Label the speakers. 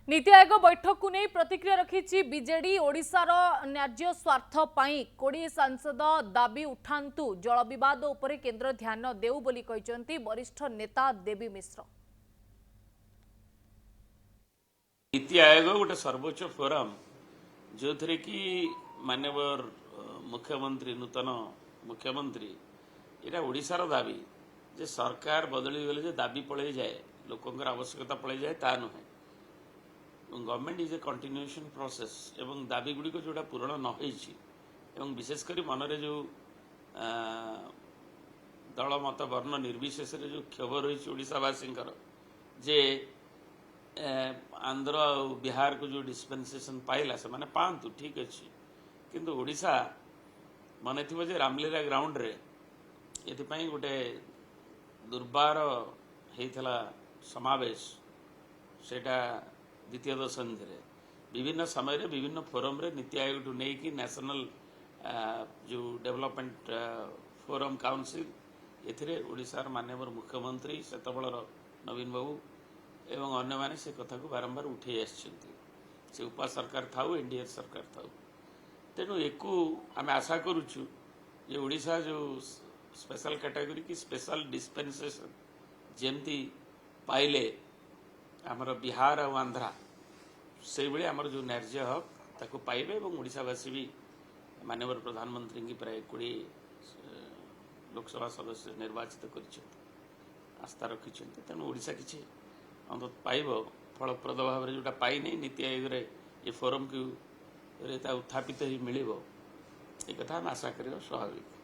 Speaker 1: नीति आयोग बैठक को नहीं प्रतिक्रिया रखी बीजेडी ओडिशार न्याज्य स्वार्थ पाई 20 सांसद दाबी उठांतु जल विवाद उपरे केंद्र ध्यान देउ बोली कहिसंती वरिष्ठ नेता देवी मिश्र।
Speaker 2: नीति आयोग गोटे सर्वोच्च फोरम जो थे कि माननीय मुख्यमंत्री नूतन मुख्यमंत्री यहाँ ओडिशार दाबी जे सरकार बदली गले दाबी पड़े जाए लोकंर आवश्यकता पड़े जाए ता नुहे government is a continuation process एवं दाबी गुड़ी को जोड़ा पूरण न एवं विशेषकर मनरे जो दल मत वर्ण निर्विशेष जो क्षोभ रही ओडिशावासी जे आंध्र और बिहार को जो डिस्पेंसेशन पाइला से माने पांतु ठीक अच्छे किंतु ओडिशा मन थी जे रामलीला ग्राउंड रे ये गोटे दुर्बार होता समावेश सेटा द्वितीय दशंधि विभिन्न समय विभिन्न फोरम रे नीति आयोग टू नहीं कि नेशनल जो डेवलपमेंट फोरम काउंसिल एशार माननीय मुख्यमंत्री सेतबलर नवीन बाबू एवं अन्य माने से कथा को बारंबार उठे से उपा सरकार थाउ एनडीए सरकार थाउ तेणु एकू आम आशा करुचु जे ओडिशा जो स्पेशल कैटेगरी की स्पेशल डिस्पेंसेशन जेमती पाइले आमर बिहार और आंध्रा से भाई आमर जो न्याज्य हक ताको पाइबे और ओडिशावासी भी माननीय प्रधानमंत्री की प्राय 20 लोकसभा सदस्य निर्वाचित कर आस्था रखी तेणु ओडिशा किसी अंत पाइब फलप्रद भाव में जोटा पाई नहीं नीति आयोग ये फोरम को उत्थापित ही मिल ये कथा आशा कर स्वाभाविक।